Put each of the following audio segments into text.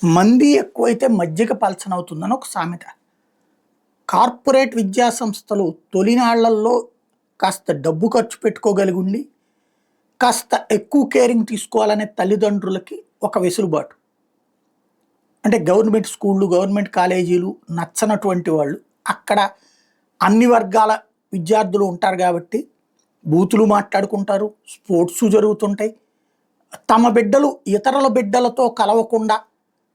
మంది ఎక్కువైతే మజ్జిగ పలచనవుతుందని ఒక సామెత. కార్పొరేట్ విద్యా సంస్థలు తొలినాళ్లలో కాస్త డబ్బు ఖర్చు పెట్టుకోగలిగి ఉండి, కాస్త ఎక్కువ కేరింగ్ తీసుకోవాలనే తల్లిదండ్రులకి ఒక వెసులుబాటు. అంటే గవర్నమెంట్ స్కూళ్ళు, గవర్నమెంట్ కాలేజీలు నచ్చనటువంటి వాళ్ళు అక్కడ అన్ని వర్గాల విద్యార్థులు ఉంటారు కాబట్టి బూతులు మాట్లాడుకుంటారు, స్పోర్ట్స్ జరుగుతుంటాయి. తమ బిడ్డలు ఇతరుల బిడ్డలతో కలవకుండా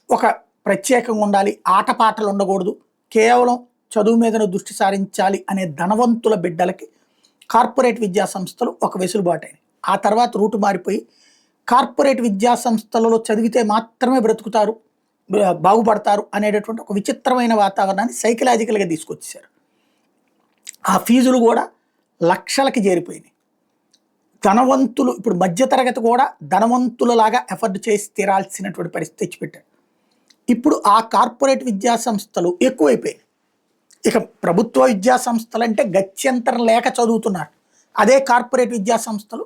ఒక ప్రత్యేకంగా ఉండాలి, ఆటపాటలు ఉండకూడదు, కేవలం చదువు మీదనే దృష్టి సారించాలి అనే ధనవంతుల బిడ్డలకి కార్పొరేట్ విద్యా సంస్థలు ఒక వెసులుబాటు అయినాయి. ఆ తర్వాత రూటు మారిపోయి కార్పొరేట్ విద్యా సంస్థలలో చదివితే మాత్రమే బ్రతుకుతారు, బాగుపడతారు అనేటటువంటి ఒక విచిత్రమైన వాతావరణాన్ని సైకలాజికల్గా తీసుకొచ్చేసారు. ఆ ఫీజులు కూడా లక్షలకి చేరిపోయినాయి. ధనవంతులు ఇప్పుడు మధ్యతరగతి కూడా ధనవంతులలాగా ఎఫర్ట్ చేసి తీరాల్సినటువంటి పరిస్థితి తెచ్చిపెట్టారు. ఇప్పుడు ఆ కార్పొరేట్ విద్యా సంస్థలు ఎక్కువైపోయాయి. ఇక ప్రభుత్వ విద్యా సంస్థలు అంటే గత్యంతరం లేక చదువుతున్నారు. అదే కార్పొరేట్ విద్యా సంస్థలు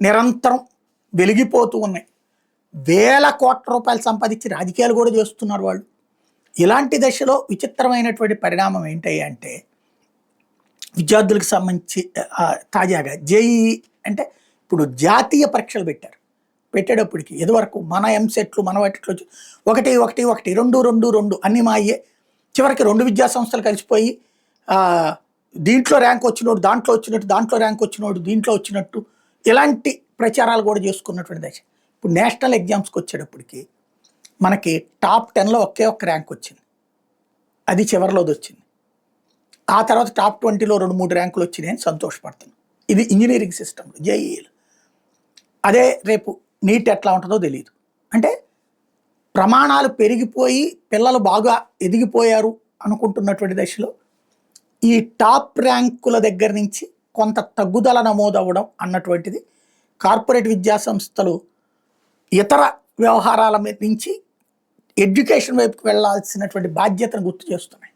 నిరంతరం వెలిగిపోతూ ఉన్నాయి. వేల కోట్ల రూపాయలు సంపాదించి రాజకీయాలు కూడా చేస్తున్నారు వాళ్ళు. ఇలాంటి దశలో విచిత్రమైనటువంటి పరిణామం ఏంటి అంటే, విద్యార్థులకు సంబంధించి తాజాగా జేఈఈ అంటే ఇప్పుడు జాతీయ పరీక్షలు పెట్టేటప్పటికి ఇదివరకు మన ఎంసెట్లు మన వాటిలో 1 1 1 2 2 2 అన్నీ మా అయ్యే. చివరికి 2 విద్యా సంస్థలు కలిసిపోయి దీంట్లో ర్యాంక్ వచ్చినోడు దాంట్లో వచ్చినట్టు, దాంట్లో ర్యాంక్ వచ్చినోడు దీంట్లో వచ్చినట్టు, ఇలాంటి ప్రచారాలు కూడా చేసుకున్నటువంటి దశ. ఇప్పుడు నేషనల్ ఎగ్జామ్స్కి వచ్చేటప్పటికి మనకి టాప్ 10లో ఒకే ఒక్క ర్యాంక్ వచ్చింది, అది చివరిలోది వచ్చింది. ఆ తర్వాత టాప్ 20లో 2-3 ర్యాంకులు వచ్చినాయని సంతోషపడుతున్నాం. ఇది ఇంజనీరింగ్ సిస్టమ్ జేఈఈలు. అదే రేపు నీట్ ఎట్లా ఉంటుందో తెలియదు. అంటే ప్రమాణాలు పెరిగిపోయి పిల్లలు బాగా ఎదిగిపోయారు అనుకుంటున్నటువంటి దశలో ఈ టాప్ ర్యాంకుల దగ్గర నుంచి కొంత తగ్గుదల నమోదవ్వడం అన్నటువంటిది కార్పొరేట్ విద్యా సంస్థలు ఇతర వ్యవహారాల మీద నుంచి ఎడ్యుకేషన్ వైపుకి వెళ్లాల్సినటువంటి బాధ్యతను గుర్తు చేస్తున్నాయి.